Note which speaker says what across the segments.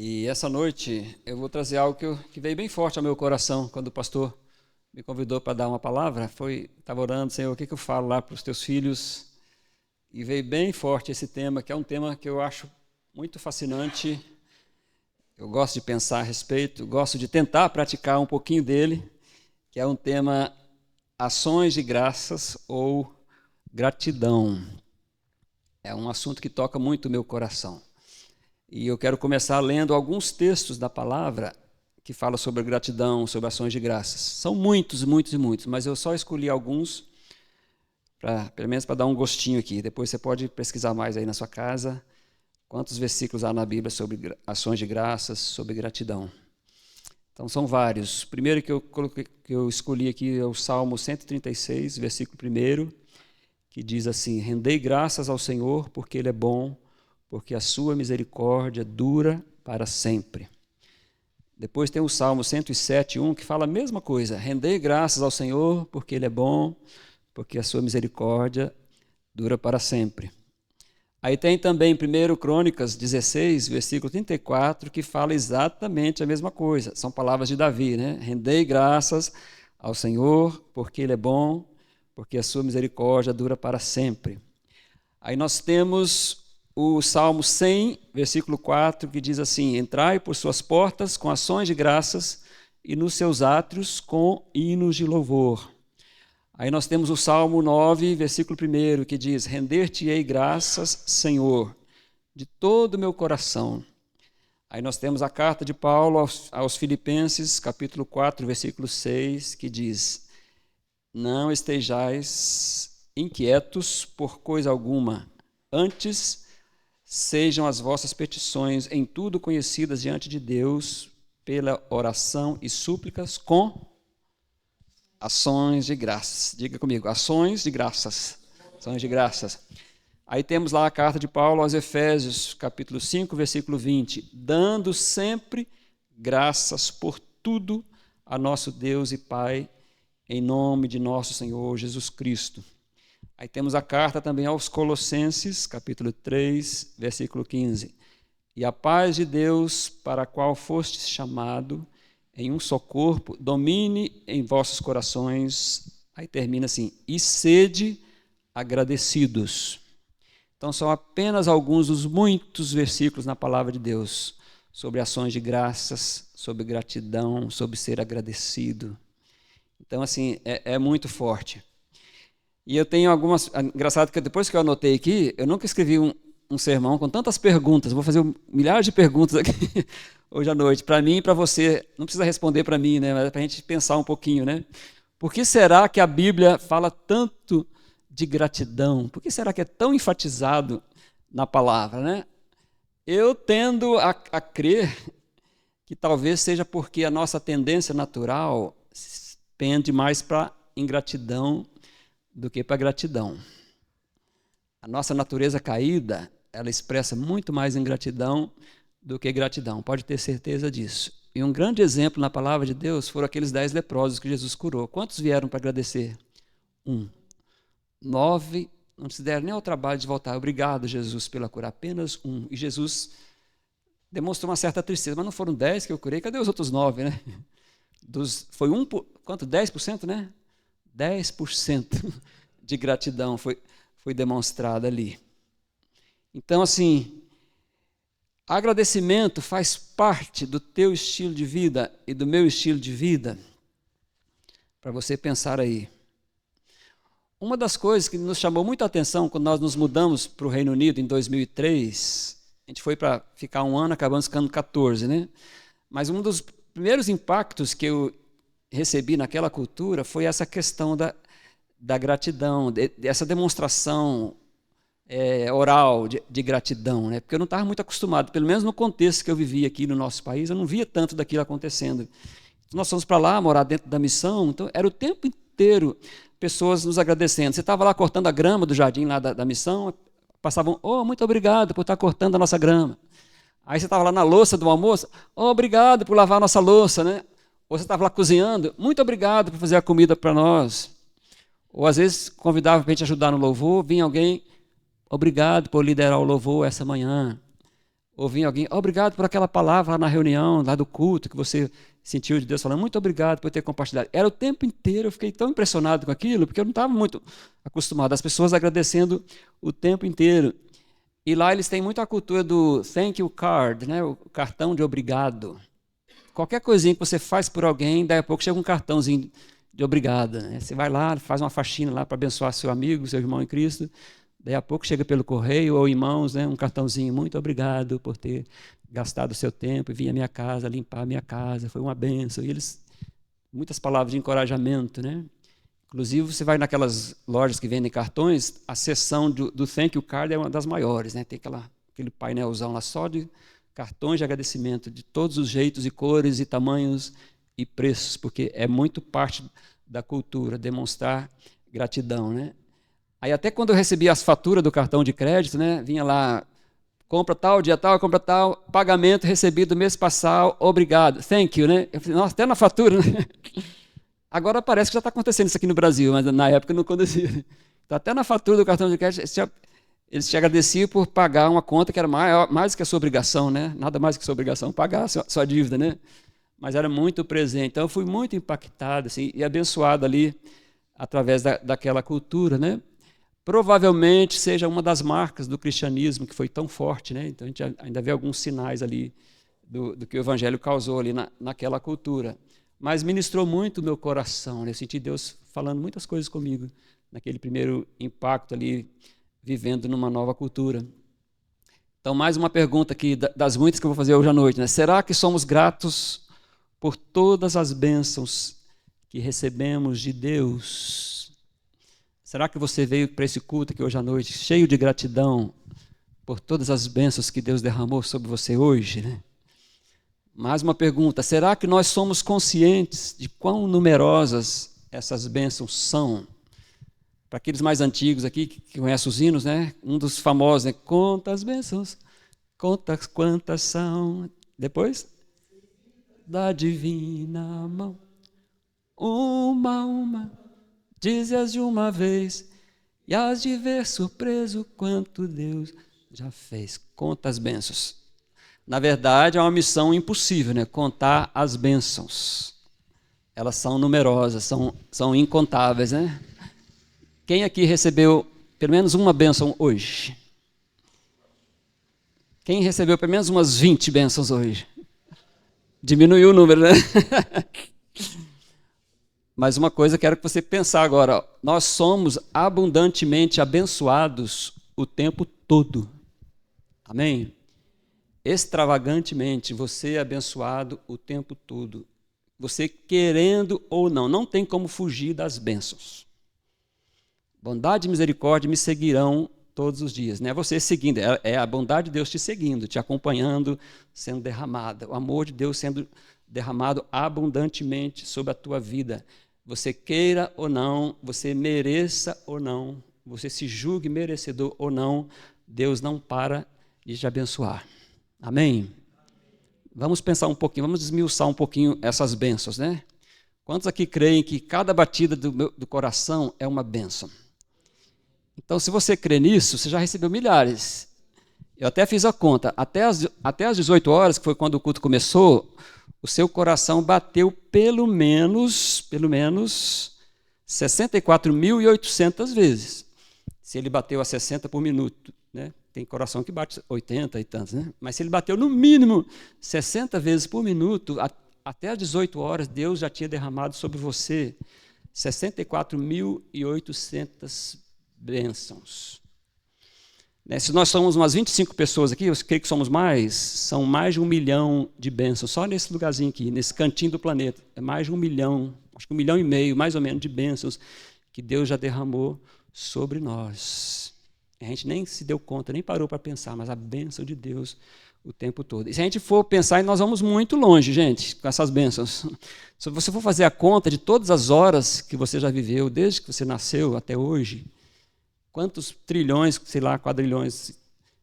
Speaker 1: E essa noite eu vou trazer algo que veio bem forte ao meu coração quando o pastor me convidou para dar uma palavra. Estava orando, Senhor, o que eu falo lá para os teus filhos? E veio bem forte esse tema, que é um tema que eu acho muito fascinante. Eu gosto de pensar a respeito, gosto de tentar praticar um pouquinho dele, que é um tema ações de graças ou gratidão. É um assunto que toca muito o meu coração. E eu quero começar lendo alguns textos da palavra que falam sobre gratidão, sobre ações de graças. São muitos, muitos e muitos, mas eu só escolhi alguns, pelo menos para dar um gostinho aqui. Depois você pode pesquisar mais aí na sua casa, quantos versículos há na Bíblia sobre ações de graças, sobre gratidão. Então são vários. O primeiro que eu escolhi aqui é o Salmo 136, versículo 1, que diz assim: rendei graças ao Senhor porque Ele é bom, porque a sua misericórdia dura para sempre. Depois tem o Salmo 107:1, que fala a mesma coisa: rendei graças ao Senhor, porque Ele é bom, porque a sua misericórdia dura para sempre. Aí tem também 1 Crônicas 16, versículo 34, que fala exatamente a mesma coisa. São palavras de Davi, né? Rendei graças ao Senhor, porque Ele é bom, porque a sua misericórdia dura para sempre. Aí nós temos o Salmo 100, versículo 4, que diz assim: entrai por suas portas com ações de graças e nos seus átrios com hinos de louvor. Aí nós temos o Salmo 9, versículo 1, que diz: render-te-ei graças, Senhor, de todo o meu coração. Aí nós temos a carta de Paulo aos Filipenses, capítulo 4, versículo 6, que diz: não estejais inquietos por coisa alguma, antes sejam as vossas petições em tudo conhecidas diante de Deus pela oração e súplicas com ações de graças. Diga comigo, ações de graças. Ações de graças. Aí temos lá a carta de Paulo aos Efésios, capítulo 5, versículo 20. Dando sempre graças por tudo a nosso Deus e Pai, em nome de nosso Senhor Jesus Cristo. Aí temos a carta também aos Colossenses, capítulo 3, versículo 15. E a paz de Deus, para a qual fostes chamado em um só corpo, domine em vossos corações. Aí termina assim: e sede agradecidos. Então são apenas alguns dos muitos versículos na palavra de Deus sobre ações de graças, sobre gratidão, sobre ser agradecido. Então assim, é muito forte. E eu tenho algumas... Engraçado que depois que eu anotei aqui, eu nunca escrevi um sermão com tantas perguntas. Vou fazer milhares de perguntas aqui hoje à noite, para mim e para você. Não precisa responder para mim, né? Mas é para a gente pensar um pouquinho, né? Por que será que a Bíblia fala tanto de gratidão? Por que será que é tão enfatizado na palavra, né? Eu tendo a crer que talvez seja porque a nossa tendência natural pende mais para ingratidão do que para gratidão. A nossa natureza caída, ela expressa muito mais ingratidão do que gratidão, pode ter certeza disso. E um grande exemplo na palavra de Deus foram aqueles 10 leprosos que Jesus curou. Quantos vieram para agradecer? 9 não se deram nem ao trabalho de voltar. Obrigado, Jesus, pela cura. Apenas 1. E Jesus demonstrou uma certa tristeza. Mas não foram 10 que eu curei? Cadê os outros 9, né? Foi quanto? 10%, né? 10% de gratidão foi demonstrada ali. Então, assim, agradecimento faz parte do teu estilo de vida e do meu estilo de vida, para você pensar aí. Uma das coisas que nos chamou muita atenção quando nós nos mudamos para o Reino Unido em 2003, a gente foi para ficar 1 ano, acabamos ficando 14, né? Mas um dos primeiros impactos que eu recebi naquela cultura foi essa questão da gratidão, dessa demonstração oral de gratidão, né? Porque eu não estava muito acostumado, pelo menos no contexto que eu vivia aqui no nosso país, eu não via tanto daquilo acontecendo. Nós fomos para lá, morar dentro da missão, então era o tempo inteiro pessoas nos agradecendo. Você estava lá cortando a grama do jardim lá da missão, passavam: oh, muito obrigado por estar cortando a nossa grama. Aí você estava lá na louça do almoço: oh, obrigado por lavar a nossa louça, né? Ou você estava lá cozinhando: muito obrigado por fazer a comida para nós. Ou às vezes convidava para a gente ajudar no louvor, vinha alguém: obrigado por liderar o louvor essa manhã. Ou vinha alguém, obrigado por aquela palavra lá na reunião, lá do culto, que você sentiu de Deus falando, muito obrigado por ter compartilhado. Era o tempo inteiro, eu fiquei tão impressionado com aquilo, porque eu não estava muito acostumado. As pessoas agradecendo o tempo inteiro. E lá eles têm muito a cultura do thank you card, né? O cartão de obrigado. Qualquer coisinha que você faz por alguém, daí a pouco chega um cartãozinho de obrigado. Né? Você vai lá, faz uma faxina lá para abençoar seu amigo, seu irmão em Cristo. Daí a pouco chega pelo correio ou em mãos, né, um cartãozinho, muito obrigado por ter gastado o seu tempo e vir à minha casa, limpar a minha casa, foi uma bênção. E eles, muitas palavras de encorajamento, né? Inclusive, você vai naquelas lojas que vendem cartões, a seção do Thank You Card é uma das maiores, né? Tem aquele painelzão lá só de cartões de agradecimento, de todos os jeitos e cores e tamanhos e preços, porque é muito parte da cultura, demonstrar gratidão, né? Aí até quando eu recebia as faturas do cartão de crédito, né, vinha lá, compra tal, dia tal, compra tal, pagamento recebido mês passado, obrigado, thank you, né? Eu falei, nossa, até na fatura, né? Agora parece que já está acontecendo isso aqui no Brasil, mas na época não acontecia. Então até na fatura do cartão de crédito, eles te agradeciam por pagar uma conta que era mais que a sua obrigação, né? Nada mais que a sua obrigação, pagar a sua dívida, né? Mas era muito presente. Então eu fui muito impactado assim, e abençoado ali através daquela cultura, né? Provavelmente seja uma das marcas do cristianismo que foi tão forte, né? Então a gente ainda vê alguns sinais ali do que o evangelho causou ali naquela cultura. Mas ministrou muito o meu coração, né? Eu senti Deus falando muitas coisas comigo naquele primeiro impacto ali, vivendo numa nova cultura. Então, mais uma pergunta aqui das muitas que eu vou fazer hoje à noite, né? Será que somos gratos por todas as bênçãos que recebemos de Deus? Será que você veio para esse culto aqui hoje à noite cheio de gratidão por todas as bênçãos que Deus derramou sobre você hoje, né? Mais uma pergunta, será que nós somos conscientes de quão numerosas essas bênçãos são? Para aqueles mais antigos aqui, que conhecem os hinos, né? Um dos famosos, né? Conta as bênçãos, conta quantas são. Depois? Da divina mão, uma, dize-as de uma vez, e hás de ver surpreso quanto Deus já fez. Conta as bênçãos. Na verdade, é uma missão impossível, né? Contar as bênçãos. Elas são numerosas, são incontáveis, né? Quem aqui recebeu pelo menos uma bênção hoje? Quem recebeu pelo menos umas 20 bênçãos hoje? Diminuiu o número, né? Mas uma coisa quero que você pensar agora. Nós somos abundantemente abençoados o tempo todo. Amém? Extravagantemente, você é abençoado o tempo todo. Você querendo ou não, não tem como fugir das bênçãos. Bondade e misericórdia me seguirão todos os dias. Não é você seguindo, é a bondade de Deus te seguindo, te acompanhando, sendo derramada. O amor de Deus sendo derramado abundantemente sobre a tua vida. Você queira ou não, você mereça ou não, você se julgue merecedor ou não, Deus não para de te abençoar. Amém? Vamos pensar um pouquinho, vamos desmiuçar um pouquinho essas bênçãos, né? Quantos aqui creem que cada batida do coração é uma bênção? Então, se você crê nisso, você já recebeu milhares. Eu até fiz a conta. Até as 18 horas, que foi quando o culto começou, o seu coração bateu pelo menos 64.800 vezes. Se ele bateu a 60 por minuto, né? Tem coração que bate 80 e tantos, né? Mas se ele bateu no mínimo 60 vezes por minuto, até as 18 horas, Deus já tinha derramado sobre você 64.800 bênçãos. Né? Se nós somos umas 25 pessoas aqui, eu creio que somos mais, são mais de 1 milhão de bênçãos, só nesse lugarzinho aqui, nesse cantinho do planeta. É mais de 1 milhão, acho que 1,5 milhão, mais ou menos, de bênçãos que Deus já derramou sobre nós. A gente nem se deu conta, nem parou para pensar, mas a bênção de Deus o tempo todo. E se a gente for pensar, nós vamos muito longe, gente, com essas bênçãos. Se você for fazer a conta de todas as horas que você já viveu, desde que você nasceu até hoje, quantos trilhões, sei lá, quadrilhões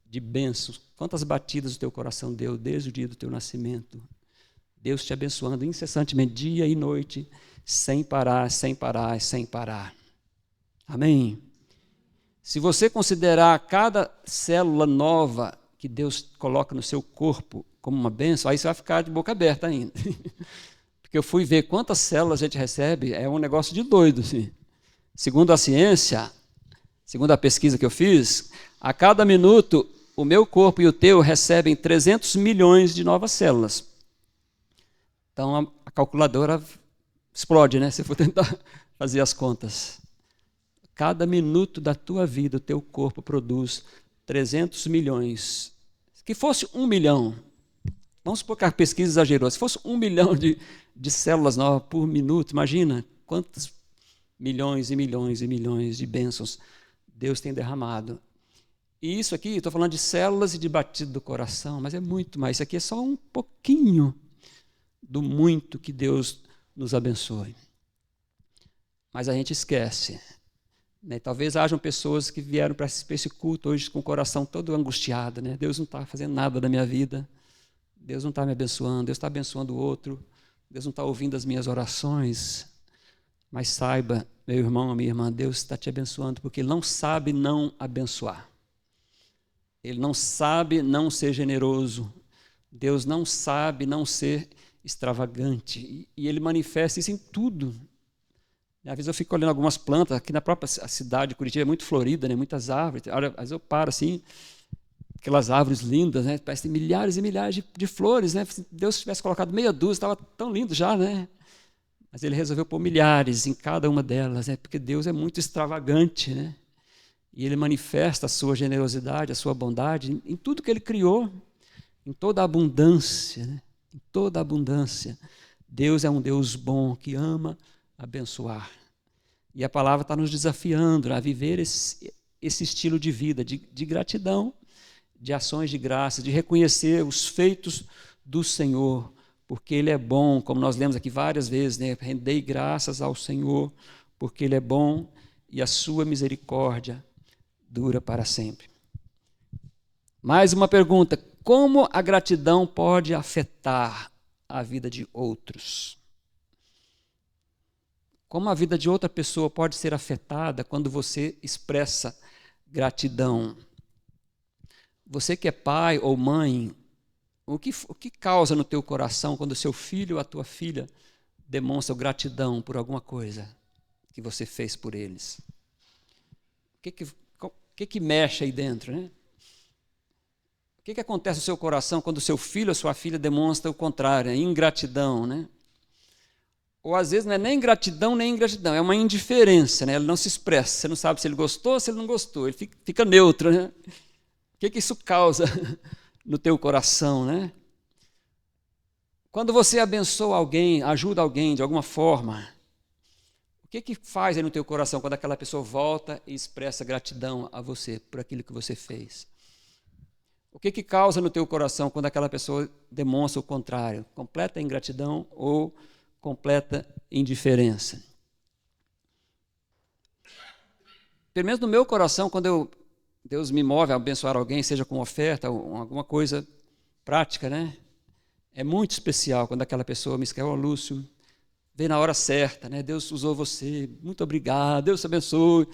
Speaker 1: de bênçãos, quantas batidas o teu coração deu desde o dia do teu nascimento. Deus te abençoando incessantemente, dia e noite, sem parar, sem parar, sem parar. Amém? Se você considerar cada célula nova que Deus coloca no seu corpo como uma bênção, aí você vai ficar de boca aberta ainda. Porque eu fui ver quantas células a gente recebe, é um negócio de doido. Assim. Segundo a ciência, segundo a pesquisa que eu fiz, a cada minuto o meu corpo e o teu recebem 300 milhões de novas células. Então a calculadora explode, né? Se for tentar fazer as contas. Cada minuto da tua vida, o teu corpo produz 300 milhões. Que fosse 1 milhão, vamos supor que a pesquisa exagerou, se fosse 1 milhão de células novas por minuto, imagina quantos milhões e milhões e milhões de bênçãos Deus tem derramado. E isso aqui, estou falando de células e de batido do coração, mas é muito mais. Isso aqui é só um pouquinho do muito que Deus nos abençoe. Mas a gente esquece. Né? Talvez hajam pessoas que vieram para esse culto hoje com o coração todo angustiado. Né? Deus não está fazendo nada da minha vida. Deus não está me abençoando. Deus está abençoando o outro. Deus não está ouvindo as minhas orações. Mas saiba, meu irmão, minha irmã, Deus está te abençoando porque Ele não sabe não abençoar. Ele não sabe não ser generoso. Deus não sabe não ser extravagante. E Ele manifesta isso em tudo. Às vezes eu fico olhando algumas plantas, aqui na própria cidade de Curitiba é muito florida, né? Muitas árvores. Às vezes eu paro assim, aquelas árvores lindas, né? Parecem milhares e milhares de flores. Né? Se Deus tivesse colocado meia dúzia, estava tão lindo já, né? Mas Ele resolveu pôr milhares em cada uma delas, né? Porque Deus é muito extravagante, né? E Ele manifesta a sua generosidade, a sua bondade em tudo que Ele criou, em toda a abundância, né? Em toda a abundância. Deus é um Deus bom que ama abençoar. E a palavra está nos desafiando a viver esse estilo de vida, de gratidão, de ações de graça, de reconhecer os feitos do Senhor, porque Ele é bom, como nós lemos aqui várias vezes, né? Rendei graças ao Senhor, porque Ele é bom e a sua misericórdia dura para sempre. Mais uma pergunta: como a gratidão pode afetar a vida de outros? Como a vida de outra pessoa pode ser afetada quando você expressa gratidão? Você que é pai ou mãe, o que causa no teu coração quando o seu filho ou a tua filha demonstra gratidão por alguma coisa que você fez por eles? O que mexe aí dentro, né? O que acontece no seu coração quando o seu filho ou sua filha demonstra o contrário, a ingratidão, né? Ou às vezes não é nem gratidão nem ingratidão, é uma indiferença, né? Ele não se expressa, você não sabe se ele gostou ou se ele não gostou, ele fica neutro, né? O que isso causa no teu coração, né? Quando você abençoa alguém, ajuda alguém de alguma forma, o que faz aí no teu coração quando aquela pessoa volta e expressa gratidão a você por aquilo que você fez? O que causa no teu coração quando aquela pessoa demonstra o contrário? Completa ingratidão ou completa indiferença? Pelo menos no meu coração, quando Deus me move a abençoar alguém, seja com oferta ou alguma coisa prática, né? É muito especial quando aquela pessoa me escreve: Lúcio, veio na hora certa, né? Deus usou você, muito obrigado, Deus te abençoe.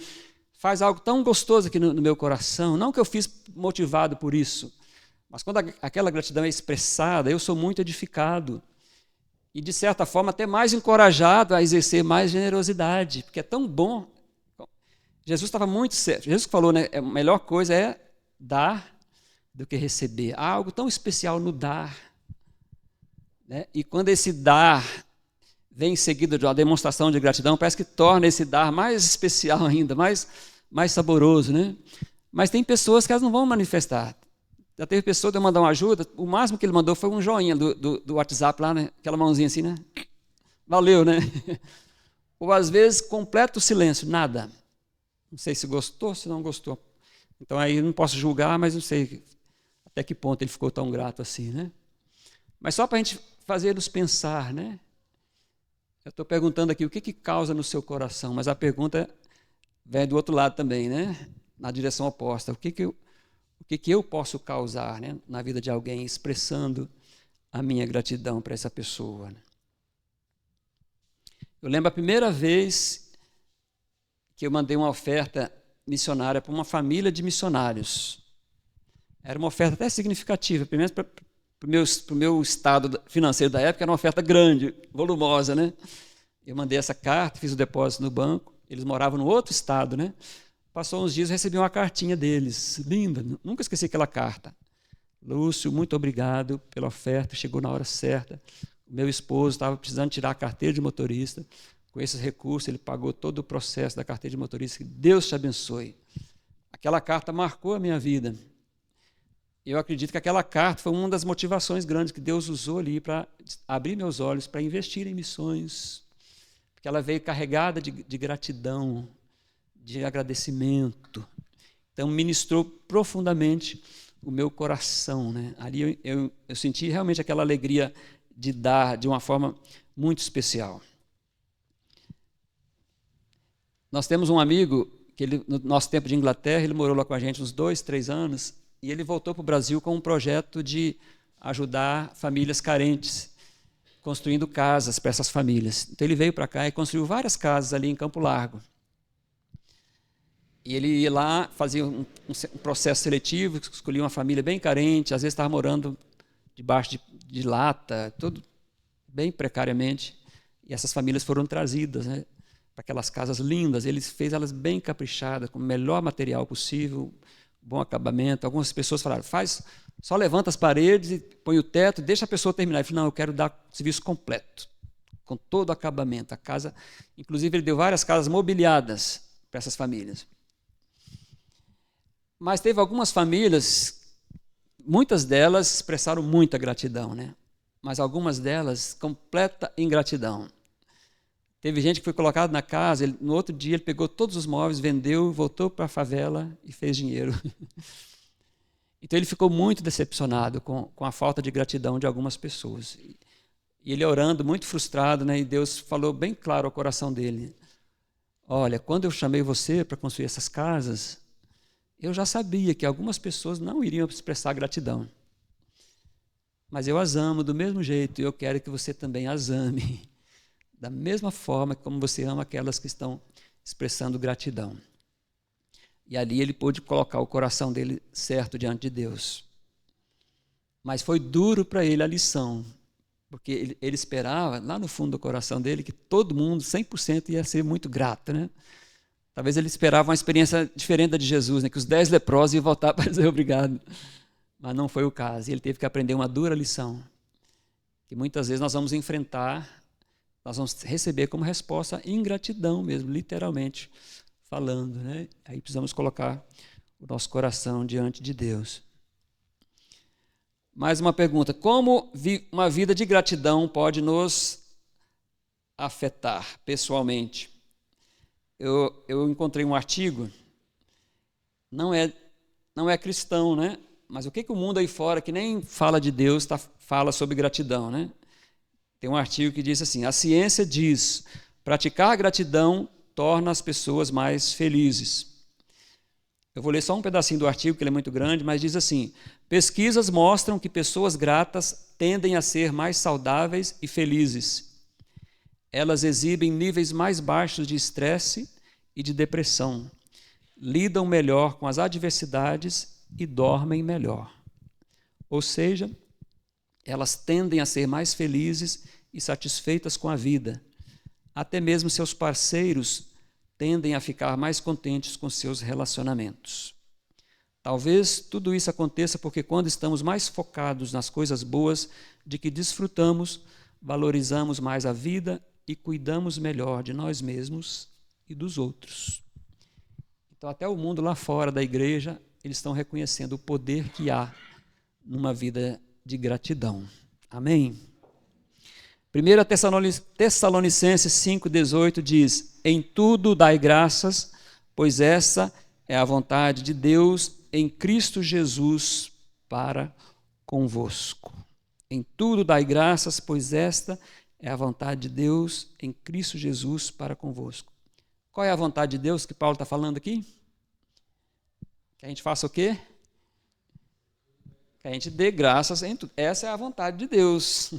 Speaker 1: Faz algo tão gostoso aqui no meu coração, não que eu fiz motivado por isso, mas quando aquela gratidão é expressada, eu sou muito edificado. E, de certa forma, até mais encorajado a exercer mais generosidade, porque é tão bom. Jesus estava muito certo. Jesus falou, né? A melhor coisa é dar do que receber. Há algo tão especial no dar. Né? E quando esse dar vem seguido de uma demonstração de gratidão, parece que torna esse dar mais especial ainda, mais saboroso. Né? Mas tem pessoas que elas não vão manifestar. Já teve pessoa de eu mandar uma ajuda, o máximo que ele mandou foi um joinha do WhatsApp lá, né? Aquela mãozinha assim, né? Valeu, né? Ou às vezes completo silêncio, nada. Não sei se gostou, se não gostou. Então aí não posso julgar, mas não sei até que ponto ele ficou tão grato assim, né? Mas só para a gente fazer-nos pensar, né? Eu estou perguntando aqui o que causa no seu coração, mas a pergunta vem do outro lado também, né? Na direção oposta. O que eu posso causar, né, na vida de alguém, expressando a minha gratidão para essa pessoa? Né? Eu lembro a primeira vez que eu mandei uma oferta missionária para uma família de missionários. Era uma oferta até significativa, pelo menos para o meu estado financeiro da época, era uma oferta grande, volumosa, né? Eu mandei essa carta, fiz o depósito no banco, eles moravam no outro estado, né? Passou uns dias, recebi uma cartinha deles, linda, nunca esqueci aquela carta. Lúcio, muito obrigado pela oferta, chegou na hora certa. O meu esposo estava precisando tirar a carteira de motorista, com esses recursos ele pagou todo o processo da carteira de motorista, que Deus te abençoe. Aquela carta marcou a minha vida. Eu acredito que aquela carta foi uma das motivações grandes que Deus usou ali para abrir meus olhos, para investir em missões, porque ela veio carregada de gratidão, de agradecimento. Então, ministrou profundamente o meu coração, né? Ali eu senti realmente aquela alegria de dar de uma forma muito especial. Nós temos um amigo, que no nosso tempo de Inglaterra, ele morou lá com a gente uns 2, 3 anos, e ele voltou para o Brasil com um projeto de ajudar famílias carentes, construindo casas para essas famílias. Então ele veio para cá e construiu várias casas ali em Campo Largo. E ele ia lá, fazia um processo seletivo, escolhia uma família bem carente, às vezes estava morando debaixo de lata, tudo bem precariamente. E essas famílias foram trazidas, né, para aquelas casas lindas. Ele fez elas bem caprichadas, com o melhor material possível, bom acabamento. Algumas pessoas falaram, só levanta as paredes e põe o teto, deixa a pessoa terminar. Ele falou, não, eu quero dar serviço completo, com todo o acabamento. A casa, inclusive, ele deu várias casas mobiliadas para essas famílias. Mas teve algumas famílias, muitas delas expressaram muita gratidão, né? Mas algumas delas, completa ingratidão. Teve gente que foi colocada na casa, no outro dia ele pegou todos os móveis, vendeu, voltou para a favela e fez dinheiro. Então ele ficou muito decepcionado com a falta de gratidão de algumas pessoas. E ele orando, muito frustrado, né? E Deus falou bem claro ao coração dele, olha, quando eu chamei você para construir essas casas, eu já sabia que algumas pessoas não iriam expressar gratidão. Mas eu as amo do mesmo jeito e eu quero que você também as ame. Da mesma forma como você ama aquelas que estão expressando gratidão. E ali ele pôde colocar o coração dele certo diante de Deus. Mas foi duro para ele a lição, porque ele esperava, lá no fundo do coração dele, que todo mundo, 100%, ia ser muito grato, né? Talvez ele esperava uma experiência diferente da de Jesus, né? Que os 10 leprosos iam voltar para dizer obrigado. Mas não foi o caso. Ele teve que aprender uma dura lição, que muitas vezes nós vamos enfrentar, nós vamos receber como resposta ingratidão mesmo, literalmente falando, né? Aí precisamos colocar o nosso coração diante de Deus. Mais uma pergunta, como uma vida de gratidão pode nos afetar pessoalmente? Eu encontrei um artigo, não é cristão, né? Mas o que o mundo aí fora, que nem fala de Deus, fala sobre gratidão, né? Tem um artigo que diz assim, a ciência diz, praticar a gratidão torna as pessoas mais felizes. Eu vou ler só um pedacinho do artigo, que ele é muito grande, mas diz assim, pesquisas mostram que pessoas gratas tendem a ser mais saudáveis e felizes. Elas exibem níveis mais baixos de estresse e de depressão, lidam melhor com as adversidades e dormem melhor. Ou seja, elas tendem a ser mais felizes e satisfeitas com a vida. Até mesmo seus parceiros tendem a ficar mais contentes com seus relacionamentos. Talvez tudo isso aconteça porque quando estamos mais focados nas coisas boas de que desfrutamos, valorizamos mais a vida e cuidamos melhor de nós mesmos e dos outros. Então, até o mundo lá fora da igreja, eles estão reconhecendo o poder que há numa vida de gratidão. Amém? 1 Tessalonicenses 5,18 diz, em tudo dai graças, pois essa é a vontade de Deus em Cristo Jesus para convosco. Em tudo dai graças, pois esta é a vontade de Deus em Cristo Jesus para convosco. Qual é a vontade de Deus que Paulo está falando aqui? Que a gente faça o quê? Que a gente dê graças em tudo. Essa é a vontade de Deus.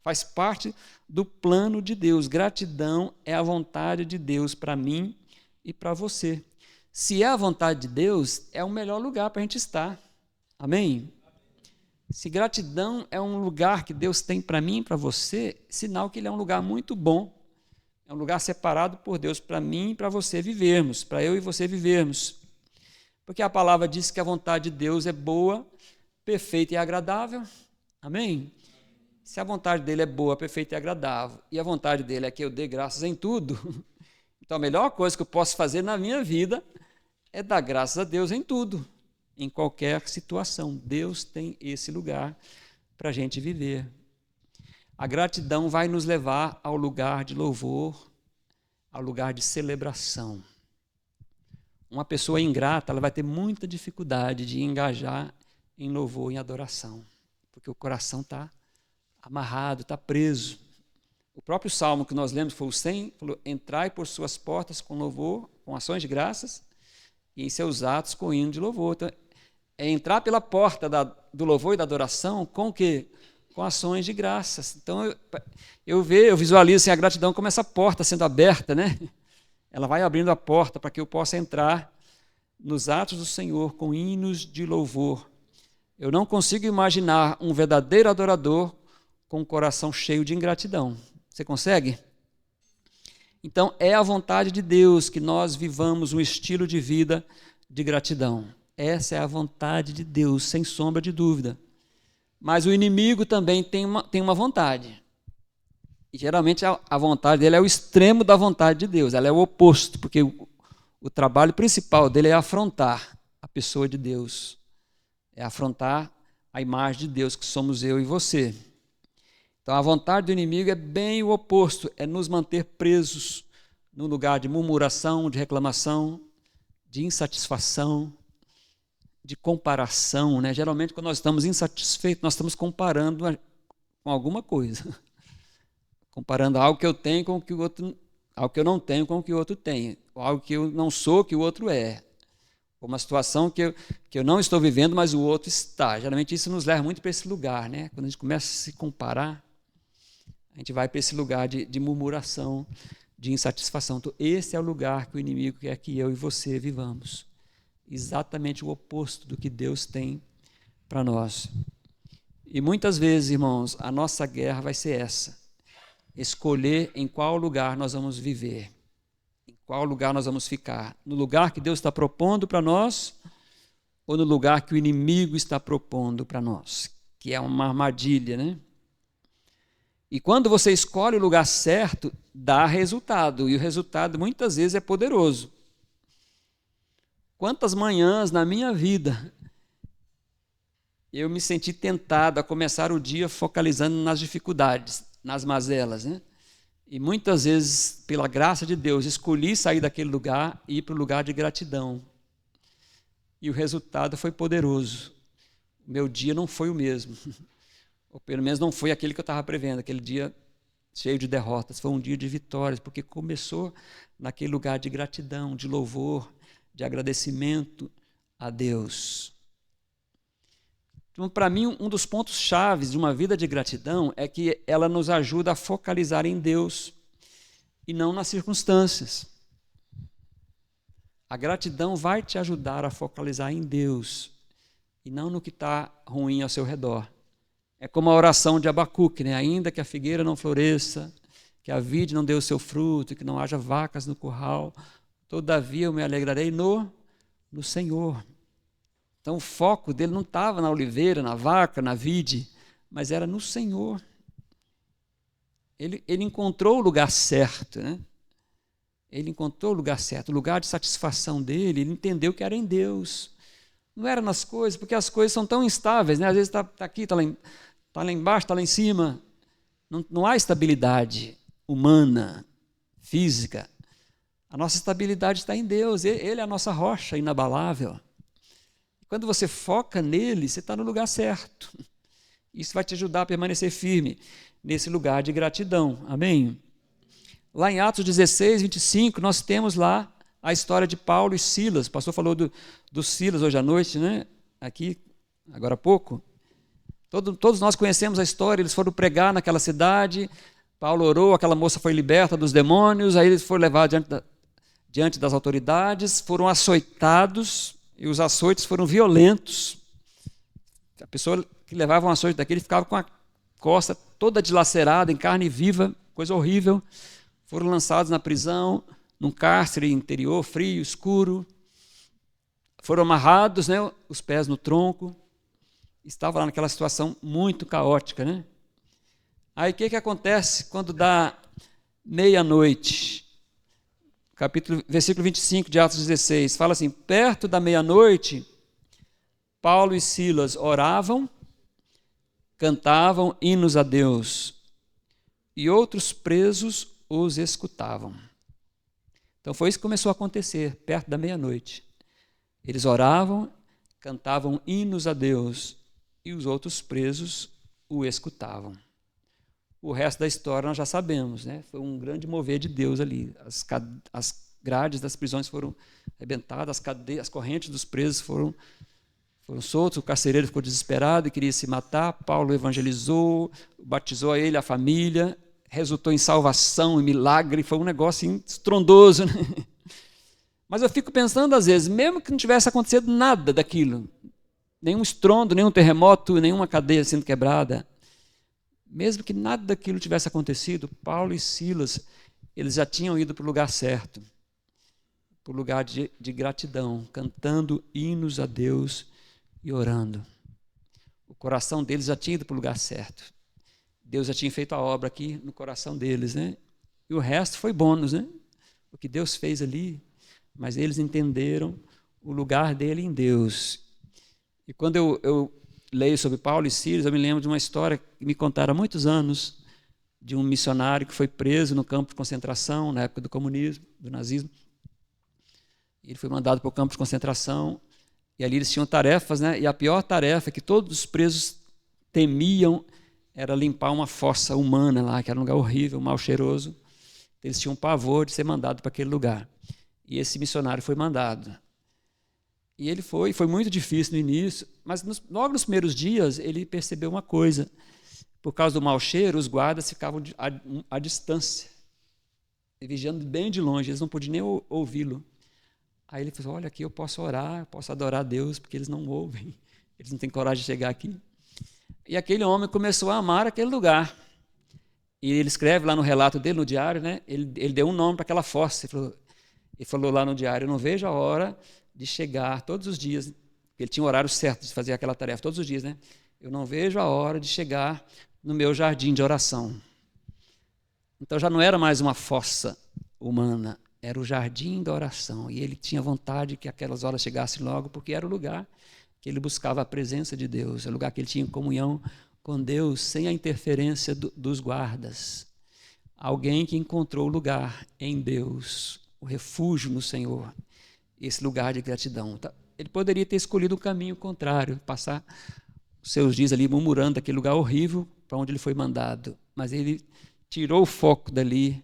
Speaker 1: Faz parte do plano de Deus. Gratidão é a vontade de Deus para mim e para você. Se é a vontade de Deus, é o melhor lugar para a gente estar. Amém? Se gratidão é um lugar que Deus tem para mim e para você, sinal que ele é um lugar muito bom. É um lugar separado por Deus para mim e para você vivermos, para eu e você vivermos. Porque a palavra diz que a vontade de Deus é boa, perfeita e agradável. Amém? Se a vontade dele é boa, perfeita e agradável, e a vontade dele é que eu dê graças em tudo, então a melhor coisa que eu posso fazer na minha vida é dar graças a Deus em tudo, em qualquer situação. Deus tem esse lugar para a gente viver. A gratidão vai nos levar ao lugar de louvor, ao lugar de celebração. Uma pessoa ingrata, ela vai ter muita dificuldade de engajar em louvor, em adoração, porque o coração está amarrado, está preso. O próprio salmo que nós lemos foi o 100, falou: entrai por suas portas com louvor, com ações de graças, e em seus atos com hino de louvor. Então, é entrar pela porta do louvor e da adoração com o quê? Com ações de graças. Então, eu visualizo assim, a gratidão como essa porta sendo aberta, né? Ela vai abrindo a porta para que eu possa entrar nos atos do Senhor com hinos de louvor. Eu não consigo imaginar um verdadeiro adorador com um coração cheio de ingratidão. Você consegue? Então, é a vontade de Deus que nós vivamos um estilo de vida de gratidão. Essa é a vontade de Deus, sem sombra de dúvida. Mas o inimigo também tem uma vontade. E geralmente a vontade dele é o extremo da vontade de Deus. Ela é o oposto, porque o trabalho principal dele é afrontar a pessoa de Deus. É afrontar a imagem de Deus, que somos eu e você. Então, a vontade do inimigo é bem o oposto, é nos manter presos num lugar de murmuração, de reclamação, de insatisfação, de comparação, né? Geralmente, quando nós estamos insatisfeitos, nós estamos comparando com alguma coisa. Comparando algo que eu tenho com o que o outro, algo que eu não tenho com o que o outro tem, algo que eu não sou que o outro é. Uma situação que eu não estou vivendo, mas o outro está. Geralmente isso nos leva muito para esse lugar, né? Quando a gente começa a se comparar, a gente vai para esse lugar de murmuração, de insatisfação. Então, esse é o lugar que o inimigo quer que eu e você vivamos. Exatamente o oposto do que Deus tem para nós. E muitas vezes, irmãos, a nossa guerra vai ser essa. Escolher em qual lugar nós vamos viver. Em qual lugar nós vamos ficar? No lugar que Deus está propondo para nós ou no lugar que o inimigo está propondo para nós? Que é uma armadilha, né? E quando você escolhe o lugar certo, dá resultado. E o resultado muitas vezes é poderoso. Quantas manhãs na minha vida eu me senti tentado a começar o dia focalizando nas dificuldades, nas mazelas, né? E muitas vezes, pela graça de Deus, escolhi sair daquele lugar e ir para o lugar de gratidão. E o resultado foi poderoso. O meu dia não foi o mesmo. Ou pelo menos não foi aquele que eu estava prevendo, aquele dia cheio de derrotas. Foi um dia de vitórias, porque começou naquele lugar de gratidão, de louvor, de agradecimento a Deus. Então, para mim, um dos pontos chaves de uma vida de gratidão é que ela nos ajuda a focalizar em Deus e não nas circunstâncias. A gratidão vai te ajudar a focalizar em Deus e não no que está ruim ao seu redor. É como a oração de Abacuque, né? Ainda que a figueira não floresça, que a vide não dê o seu fruto, que não haja vacas no curral, todavia eu me alegrarei no Senhor. Então o foco dele não estava na oliveira, na vaca, na vide, mas era no Senhor. Ele encontrou o lugar certo, né? Ele encontrou o lugar certo, o lugar de satisfação dele, ele entendeu que era em Deus. Não era nas coisas, porque as coisas são tão instáveis, né? Às vezes está aqui, está lá embaixo, está lá em cima. Não há estabilidade humana, física. A nossa estabilidade está em Deus, Ele é a nossa rocha inabalável. Quando você foca nele, você está no lugar certo. Isso vai te ajudar a permanecer firme nesse lugar de gratidão. Amém? Lá em Atos 16, 25, nós temos lá a história de Paulo e Silas. O pastor falou do Silas hoje à noite, né? Aqui, agora há pouco. Todos nós conhecemos a história, eles foram pregar naquela cidade, Paulo orou, aquela moça foi liberta dos demônios, aí eles foram levados diante das autoridades, foram açoitados, e os açoites foram violentos. A pessoa que levava um açoite daquele ficava com a costa toda dilacerada, em carne viva, coisa horrível. Foram lançados na prisão, num cárcere interior, frio, escuro. Foram amarrados, né, os pés no tronco. Estava lá naquela situação muito caótica, né? Aí o que acontece quando dá meia-noite? Versículo 25 de Atos 16, fala assim: perto da meia-noite, Paulo e Silas oravam, cantavam hinos a Deus, e outros presos os escutavam. Então foi isso que começou a acontecer, perto da meia-noite. Eles oravam, cantavam hinos a Deus, e os outros presos o escutavam. O resto da história nós já sabemos, né? Foi um grande mover de Deus ali. As grades das prisões foram arrebentadas, as correntes dos presos foram soltos, o carcereiro ficou desesperado e queria se matar. Paulo evangelizou, batizou a ele, a família, resultou em salvação e milagre, foi um negócio estrondoso, né? Mas eu fico pensando às vezes, mesmo que não tivesse acontecido nada daquilo, nenhum estrondo, nenhum terremoto, nenhuma cadeia sendo quebrada, mesmo que nada daquilo tivesse acontecido, Paulo e Silas, eles já tinham ido para o lugar certo, para o lugar de gratidão, cantando hinos a Deus e orando. O coração deles já tinha ido para o lugar certo. Deus já tinha feito a obra aqui no coração deles, né? E o resto foi bônus, né? O que Deus fez ali, mas eles entenderam o lugar dele em Deus. E quando eu leio sobre Paulo e Silas, eu me lembro de uma história que me contaram há muitos anos, de um missionário que foi preso no campo de concentração, na época do comunismo, do nazismo. Ele foi mandado para o campo de concentração, e ali eles tinham tarefas, né? E a pior tarefa que todos os presos temiam era limpar uma fossa humana lá, que era um lugar horrível, mal cheiroso. Eles tinham pavor de ser mandado para aquele lugar. E esse missionário foi mandado. E ele foi muito difícil no início, mas logo nos primeiros dias ele percebeu uma coisa. Por causa do mau cheiro, os guardas ficavam à distância, vigiando bem de longe, eles não podiam nem ouvi-lo. Aí ele falou: olha, aqui eu posso orar, eu posso adorar a Deus, porque eles não ouvem, eles não têm coragem de chegar aqui. E aquele homem começou a amar aquele lugar. E ele escreve lá no relato dele, no diário, né? Ele deu um nome para aquela fossa. Ele falou lá no diário: eu não vejo a hora de chegar todos os dias, ele tinha um horário certo de fazer aquela tarefa todos os dias, né? Eu não vejo a hora de chegar no meu jardim de oração. Então já não era mais uma fossa humana, era o jardim da oração. E ele tinha vontade que aquelas horas chegassem logo, porque era o lugar que ele buscava a presença de Deus, é o lugar que ele tinha comunhão com Deus, sem a interferência dos guardas. Alguém que encontrou o lugar em Deus, o refúgio no Senhor, esse lugar de gratidão. Ele poderia ter escolhido um caminho contrário, passar os seus dias ali murmurando daquele lugar horrível para onde ele foi mandado, mas ele tirou o foco dali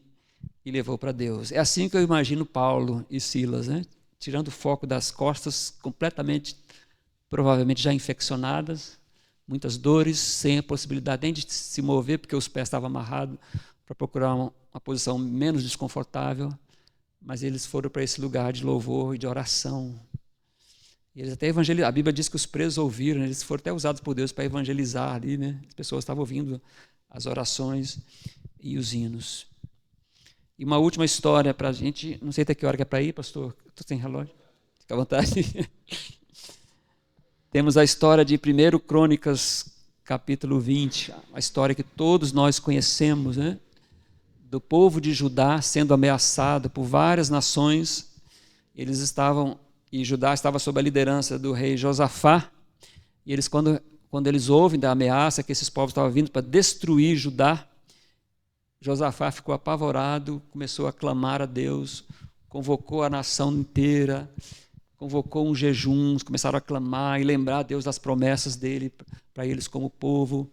Speaker 1: e levou para Deus. É assim que eu imagino Paulo e Silas, né? Tirando o foco das costas completamente, provavelmente já infeccionadas, muitas dores, sem a possibilidade nem de se mover, porque os pés estavam amarrados, para procurar uma posição menos desconfortável, mas eles foram para esse lugar de louvor e de oração. E eles até evangelizaram. A Bíblia diz que os presos ouviram, eles foram até usados por Deus para evangelizar ali, né? As pessoas estavam ouvindo as orações e os hinos. E uma última história para a gente, não sei até que hora que é para ir, pastor, tu tem relógio? Fica à vontade. Temos a história de 1 Crônicas, capítulo 20, a história que todos nós conhecemos, né? Do povo de Judá sendo ameaçado por várias nações. E Judá estava sob a liderança do rei Josafá, e eles, quando eles ouvem da ameaça que esses povos estavam vindo para destruir Judá, Josafá ficou apavorado, começou a clamar a Deus, convocou a nação inteira, convocou um jejum, começaram a clamar e lembrar a Deus das promessas dele para eles como povo.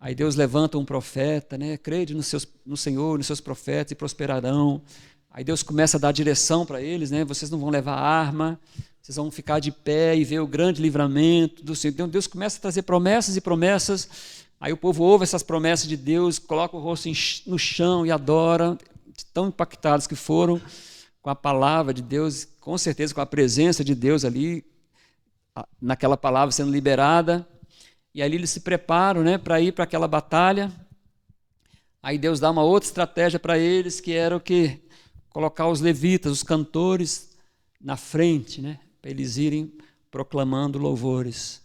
Speaker 1: Aí Deus levanta um profeta, né? Crede no Senhor, nos seus profetas e prosperarão. Aí Deus começa a dar direção para eles, né? Vocês não vão levar arma, vocês vão ficar de pé e ver o grande livramento do Senhor. Então Deus começa a trazer promessas e promessas. Aí o povo ouve essas promessas de Deus, coloca o rosto no chão e adora, tão impactados que foram com a palavra de Deus, com certeza com a presença de Deus ali, naquela palavra sendo liberada. E ali eles se preparam, né, para ir para aquela batalha. Aí Deus dá uma outra estratégia para eles, que era o quê? Colocar os levitas, os cantores, na frente, né, para eles irem proclamando louvores.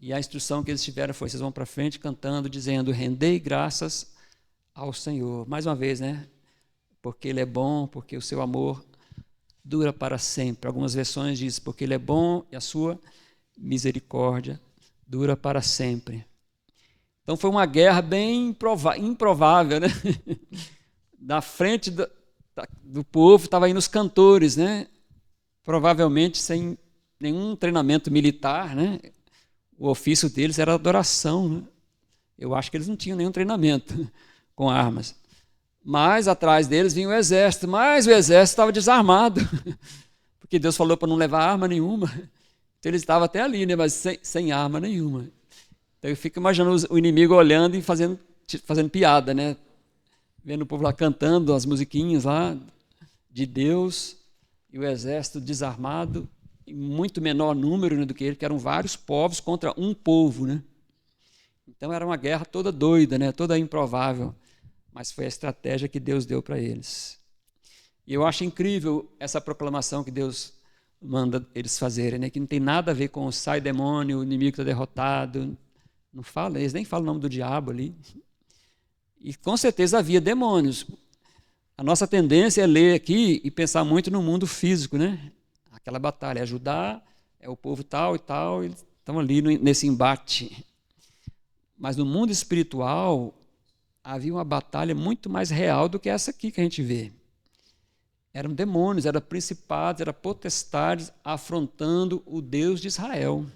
Speaker 1: E a instrução que eles tiveram foi: vocês vão para frente cantando, dizendo: rendei graças ao Senhor. Mais uma vez, né? Porque Ele é bom, porque o seu amor dura para sempre. Algumas versões dizem: porque Ele é bom e a sua misericórdia dura para sempre. Então foi uma guerra bem improvável, né? Na frente do povo estavam indo os cantores, né? Provavelmente sem nenhum treinamento militar, né? O ofício deles era adoração, né? Eu acho que eles não tinham nenhum treinamento com armas. Mas atrás deles vinha o exército, mas o exército estava desarmado, porque Deus falou para não levar arma nenhuma. Então eles estavam até ali, né? Mas sem arma nenhuma. Então eu fico imaginando o inimigo olhando e fazendo piada, né? Vendo o povo lá cantando as musiquinhas lá de Deus, e o exército desarmado, em muito menor número, né, do que ele, que eram vários povos contra um povo, né? Então era uma guerra toda doida, né? Toda improvável, mas foi a estratégia que Deus deu para eles. E eu acho incrível essa proclamação que Deus manda eles fazerem, né? Que não tem nada a ver com sai demônio, o inimigo está derrotado. Não fala, eles nem falam o nome do diabo ali. E com certeza havia demônios. A nossa tendência é ler aqui e pensar muito no mundo físico, né? Aquela batalha, ajudar, é o povo tal e tal, eles estão ali nesse embate. Mas no mundo espiritual, havia uma batalha muito mais real do que essa aqui que a gente vê. Eram demônios, eram principados, eram potestades afrontando o Deus de Israel.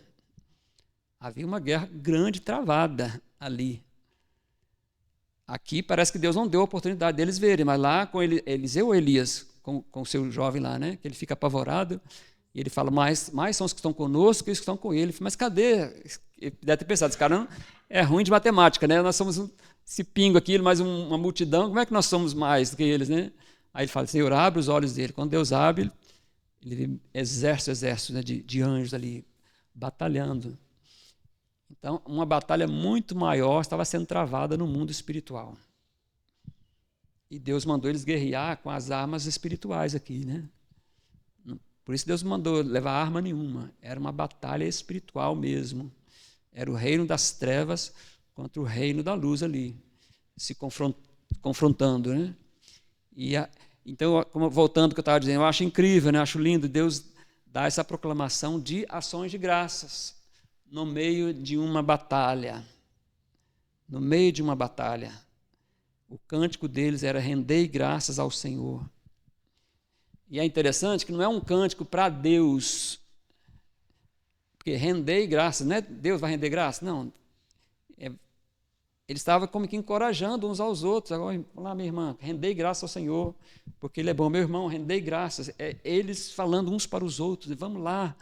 Speaker 1: Havia uma guerra grande travada ali. Aqui parece que Deus não deu a oportunidade deles verem, mas lá com Eliseu ou Elias, com o seu jovem lá, né? Que ele fica apavorado, e ele fala: mais são os que estão conosco que os que estão com ele. Mas cadê? Ele deve ter pensado: esse cara não é ruim de matemática, né? Nós somos esse pingo aqui, mais uma multidão, como é que nós somos mais do que eles, né? Aí ele fala: Senhor, abre os olhos dele. Quando Deus abre, ele exército, né, de anjos ali, batalhando. Então, uma batalha muito maior estava sendo travada no mundo espiritual. E Deus mandou eles guerrear com as armas espirituais aqui, né? Por isso Deus mandou levar arma nenhuma. Era uma batalha espiritual mesmo. Era o reino das trevas contra o reino da luz ali, se confrontando, né? Então, voltando ao que eu estava dizendo, eu acho incrível, né? Acho lindo Deus dar essa proclamação de ações de graças no meio de uma batalha. No meio de uma batalha. O cântico deles era: rendei graças ao Senhor. E é interessante que não é um cântico para Deus, porque rendei graças, não é Deus vai render graças, não. Ele estava como que encorajando uns aos outros. Agora, vamos lá, minha irmã, rendei graças ao Senhor, porque Ele é bom. Meu irmão, rendei graças. Eles falando uns para os outros: vamos lá,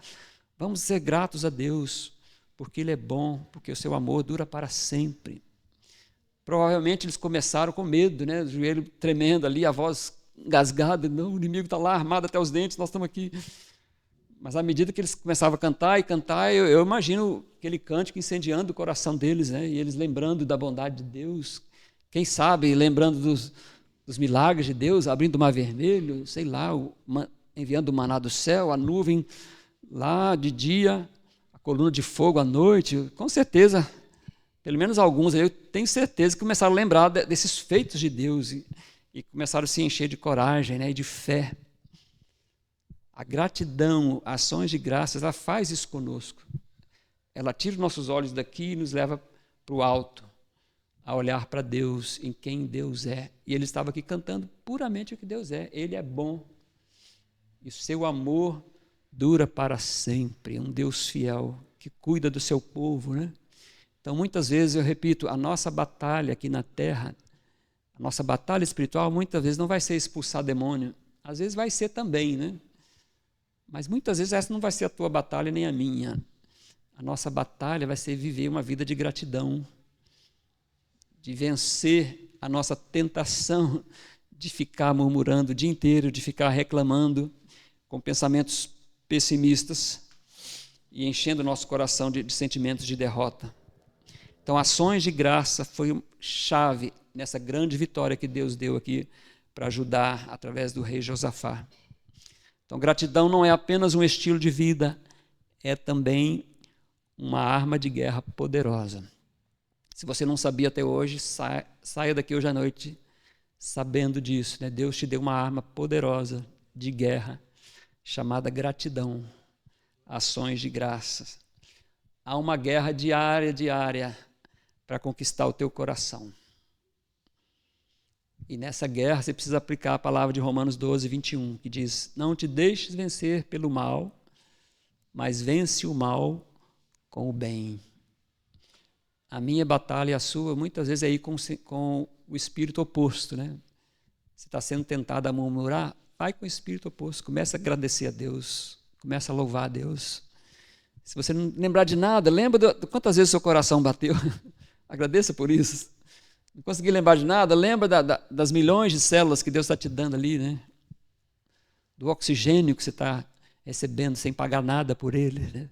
Speaker 1: vamos ser gratos a Deus, porque Ele é bom, porque o seu amor dura para sempre. Provavelmente eles começaram com medo, né? O joelho tremendo ali, a voz engasgada: não, o inimigo está lá armado até os dentes, nós estamos aqui. Mas à medida que eles começavam a cantar, eu imagino aquele cântico incendiando o coração deles, né? E eles lembrando da bondade de Deus, quem sabe lembrando dos milagres de Deus, abrindo o mar vermelho, sei lá, enviando o maná do céu, a nuvem lá de dia, a coluna de fogo à noite. Com certeza, pelo menos alguns, eu tenho certeza que começaram a lembrar desses feitos de Deus e começaram a se encher de coragem, né, e de fé. A gratidão, ações de graças, ela faz isso conosco. Ela tira os nossos olhos daqui e nos leva para o alto, a olhar para Deus, em quem Deus é. E ele estava aqui cantando puramente o que Deus é. Ele é bom. E o seu amor dura para sempre. É um Deus fiel, que cuida do seu povo, né? Então, muitas vezes, eu repito, a nossa batalha aqui na terra, a nossa batalha espiritual, muitas vezes não vai ser expulsar demônio. Às vezes vai ser também, né? Mas muitas vezes essa não vai ser a tua batalha nem a minha. A nossa batalha vai ser viver uma vida de gratidão, de vencer a nossa tentação de ficar murmurando o dia inteiro, de ficar reclamando com pensamentos pessimistas e enchendo o nosso coração de sentimentos de derrota. Então, ações de graça foi chave nessa grande vitória que Deus deu aqui para ajudar através do rei Josafá. Então, gratidão não é apenas um estilo de vida, é também uma arma de guerra poderosa. Se você não sabia até hoje, saia daqui hoje à noite sabendo disso, né? Deus te deu uma arma poderosa de guerra, chamada gratidão, ações de graças. Há uma guerra diária, para conquistar o teu coração. E nessa guerra você precisa aplicar a palavra de Romanos 12, 21, que diz: não te deixes vencer pelo mal, mas vence o mal com o bem. A minha batalha e a sua, muitas vezes, é ir com o espírito oposto, né? Você está sendo tentado a murmurar, vai com o espírito oposto, começa a agradecer a Deus, começa a louvar a Deus. Se você não lembrar de nada, lembra de quantas vezes o seu coração bateu. Agradeça por isso. Não conseguir lembrar de nada, lembra das milhões de células que Deus está te dando ali, né? Do oxigênio que você está recebendo sem pagar nada por ele, né?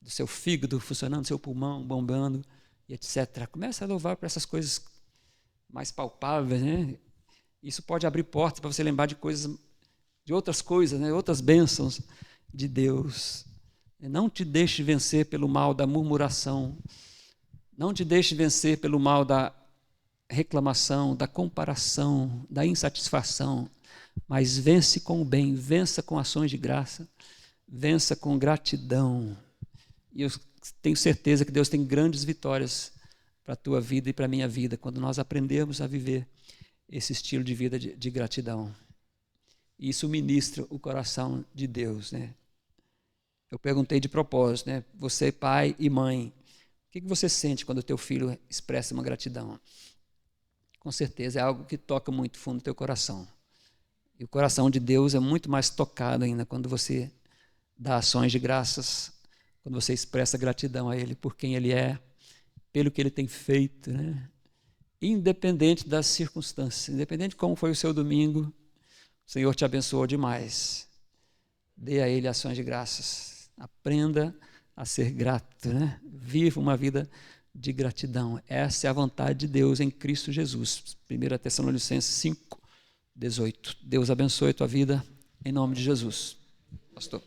Speaker 1: Do seu fígado funcionando, do seu pulmão bombando, e etc. Começa a louvar por essas coisas mais palpáveis, né? Isso pode abrir portas para você lembrar de outras coisas, né? Outras bênçãos de Deus. Não te deixe vencer pelo mal da murmuração. Não te deixe vencer pelo mal da reclamação, da comparação, da insatisfação. Mas vence com o bem, vença com ações de graça, vença com gratidão. E eu tenho certeza que Deus tem grandes vitórias para a tua vida e para a minha vida, quando nós aprendermos a viver esse estilo de vida de gratidão. E isso ministra o coração de Deus, né? Eu perguntei de propósito, né? Você, pai e mãe, o que você sente quando o teu filho expressa uma gratidão? Com certeza é algo que toca muito fundo no teu coração. E o coração de Deus é muito mais tocado ainda quando você dá ações de graças, quando você expressa gratidão a Ele por quem Ele é, pelo que Ele tem feito, né? Independente das circunstâncias, independente de como foi o seu domingo, o Senhor te abençoou demais. Dê a Ele ações de graças. Aprenda a ser grato, né? Viva uma vida de gratidão. Essa é a vontade de Deus em Cristo Jesus. 1 Tessalonicenses 5, 18. Deus abençoe a tua vida, em nome de Jesus. Pastor.